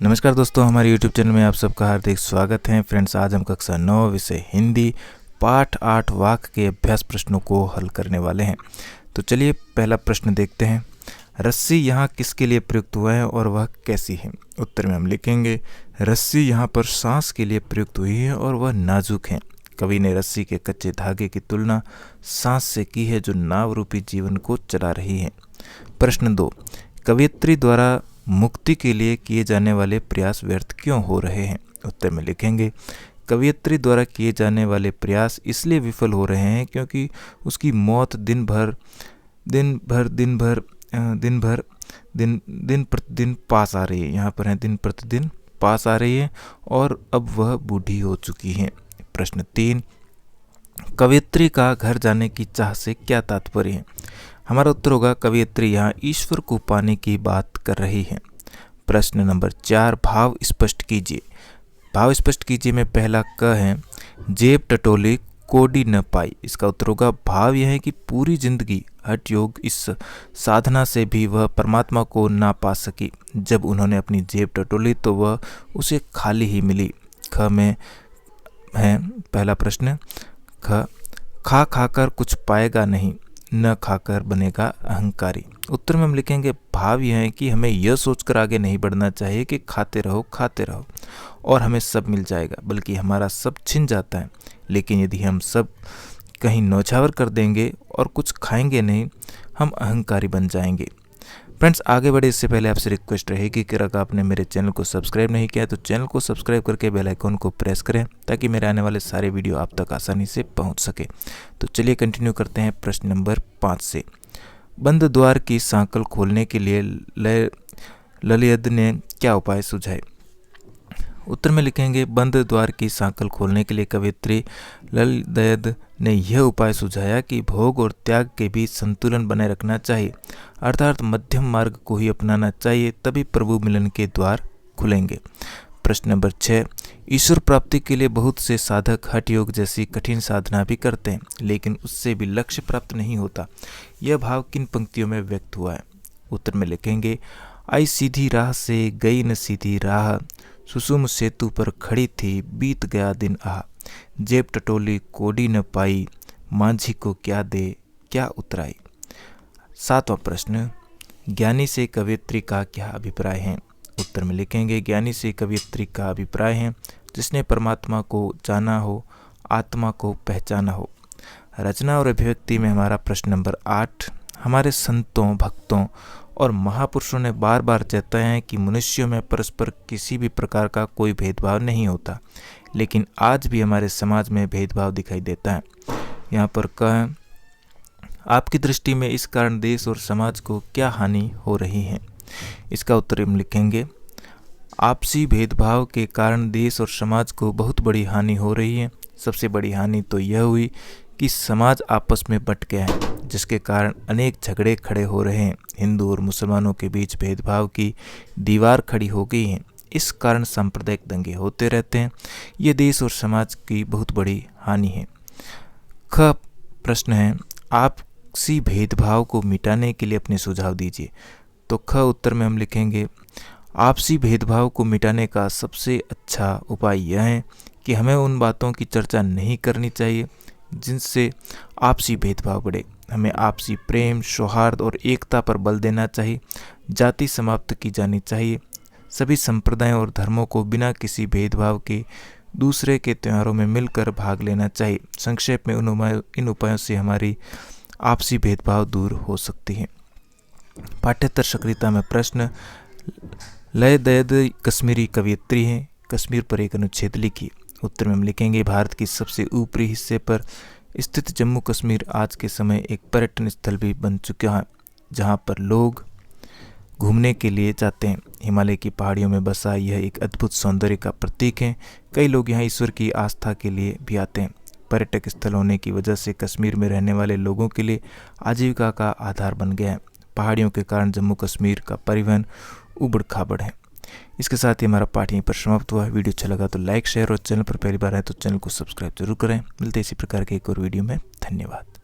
नमस्कार दोस्तों, हमारे YouTube चैनल में आप सबका हार्दिक स्वागत है। फ्रेंड्स, आज हम कक्षा 9 विषय हिंदी पाठ 8 वाक्य के अभ्यास प्रश्नों को हल करने वाले हैं। तो चलिए पहला प्रश्न देखते हैं। रस्सी यहाँ किसके लिए प्रयुक्त हुआ है और वह कैसी है? उत्तर में हम लिखेंगे, रस्सी यहाँ पर सांस के लिए प्रयुक्त हुई है और वह नाजुक है। कवि ने रस्सी के कच्चे धागे की तुलना सांस से की है जो नाव रूपी जीवन को चला रही है। प्रश्न 2, कवयित्री द्वारा मुक्ति के लिए किए जाने वाले प्रयास व्यर्थ क्यों हो रहे हैं? उत्तर में लिखेंगे, कवयित्री द्वारा किए जाने वाले प्रयास इसलिए विफल हो रहे हैं क्योंकि उसकी मौत दिन प्रतिदिन पास आ रही है। यहाँ पर है दिन प्रतिदिन पास आ रही है और अब वह बूढ़ी हो चुकी है। प्रश्न 3, कवयित्री का घर जाने की चाह से क्या तात्पर्य है? हमारा उत्तर होगा, कवयित्री यहाँ ईश्वर को पाने की बात कर रही है। प्रश्न नंबर 4, भाव स्पष्ट कीजिए। भाव स्पष्ट कीजिए में पहला क है, जेब टटोली कोडी न पाई। इसका उत्तर होगा, भाव यह है कि पूरी जिंदगी हठ योग इस साधना से भी वह परमात्मा को ना पा सकी। जब उन्होंने अपनी जेब टटोली तो वह उसे खाली ही मिली। ख में है पहला प्रश्न, खा खाकर कुछ पाएगा नहीं, न खाकर बनेगा अहंकारी। उत्तर में हम लिखेंगे, भाव यह है कि हमें यह सोचकर आगे नहीं बढ़ना चाहिए कि खाते रहो और हमें सब मिल जाएगा, बल्कि हमारा सब छिन जाता है। लेकिन यदि हम सब कहीं नौछावर कर देंगे और कुछ खाएंगे नहीं, हम अहंकारी बन जाएंगे। फ्रेंड्स, आगे बढ़े इससे पहले आपसे रिक्वेस्ट रहेगी कि अगर आपने मेरे चैनल को सब्सक्राइब नहीं किया तो चैनल को सब्सक्राइब करके बेल आइकन को प्रेस करें ताकि मेरे आने वाले सारे वीडियो आप तक आसानी से पहुंच सके। तो चलिए कंटिन्यू करते हैं प्रश्न नंबर 5 से। बंद द्वार की सांकल खोलने के लिए ललियद ने क्या उपाय सुझाए? उत्तर में लिखेंगे, बंद द्वार की सांकल खोलने के लिए कवयित्री ललियद ने यह उपाय सुझाया कि भोग और त्याग के बीच संतुलन बनाए रखना चाहिए, अर्थात मध्यम मार्ग को ही अपनाना चाहिए, तभी प्रभु मिलन के द्वार खुलेंगे। प्रश्न नंबर 6, ईश्वर प्राप्ति के लिए बहुत से साधक हठ योग जैसी कठिन साधना भी करते हैं, लेकिन उससे भी लक्ष्य प्राप्त नहीं होता। यह भाव किन पंक्तियों में व्यक्त हुआ है? उत्तर में लिखेंगे, आई सीधी राह से गई न सीधी राह, सुसुम सेतु पर खड़ी थी बीत गया दिन आह, जेब टटोली कोडी न पाई, मांझी को क्या दे क्या उतराई। 7वां प्रश्न, ज्ञानी से कवयित्री का क्या अभिप्राय है? उत्तर में लिखेंगे, ज्ञानी से कवयित्री का अभिप्राय है जिसने परमात्मा को जाना हो, आत्मा को पहचाना हो। रचना और अभिव्यक्ति में हमारा प्रश्न नंबर 8, हमारे संतों, भक्तों और महापुरुषों ने बार बार जताया है कि मनुष्यों में परस्पर किसी भी प्रकार का कोई भेदभाव नहीं होता, लेकिन आज भी हमारे समाज में भेदभाव दिखाई देता है। यहाँ पर कह, आपकी दृष्टि में इस कारण देश और समाज को क्या हानि हो रही है? इसका उत्तर हम लिखेंगे, आपसी भेदभाव के कारण देश और समाज को बहुत बड़ी हानि हो रही है। सबसे बड़ी हानि तो यह हुई कि समाज आपस में बंट गया है, जिसके कारण अनेक झगड़े खड़े हो रहे हैं। हिंदू और मुसलमानों के बीच भेदभाव की दीवार खड़ी हो गई है। इस कारण सांप्रदायिक दंगे होते रहते हैं। ये देश और समाज की बहुत बड़ी हानि है। ख प्रश्न है, आपसी भेदभाव को मिटाने के लिए अपने सुझाव दीजिए। तो ख उत्तर में हम लिखेंगे, आपसी भेदभाव को मिटाने का सबसे अच्छा उपाय यह है कि हमें उन बातों की चर्चा नहीं करनी चाहिए जिनसे आपसी भेदभाव बढ़े। हमें आपसी प्रेम, सौहार्द और एकता पर बल देना चाहिए। जाति समाप्त की जानी चाहिए। सभी संप्रदायों और धर्मों को बिना किसी भेदभाव के दूसरे के त्योहारों में मिलकर भाग लेना चाहिए। संक्षेप में इन उपायों से हमारी आपसी भेदभाव दूर हो सकती है। पाठ्येतर सक्रियता में प्रश्न, लय दयद कश्मीरी कवयित्री है, कश्मीर पर एक अनुच्छेद लिखिए। उत्तर में हम लिखेंगे, भारत की सबसे ऊपरी हिस्से पर स्थित जम्मू कश्मीर आज के समय एक पर्यटन स्थल भी बन चुका है, जहां पर लोग घूमने के लिए जाते हैं। हिमालय की पहाड़ियों में बसा यह एक अद्भुत सौंदर्य का प्रतीक है। कई लोग यहाँ ईश्वर की आस्था के लिए भी आते हैं। पर्यटक स्थल होने की वजह से कश्मीर में रहने वाले लोगों के लिए आजीविका का आधार बन गया है। पहाड़ियों के कारण जम्मू कश्मीर का परिवहन उबड़ खाबड़ है। इसके साथ ही हमारा पाठ यहीं पर समाप्त हुआ है। वीडियो अच्छा लगा तो लाइक, शेयर और चैनल पर पहली बार आए तो चैनल को सब्सक्राइब जरूर करें। मिलते इसी प्रकार के एक और वीडियो में। धन्यवाद।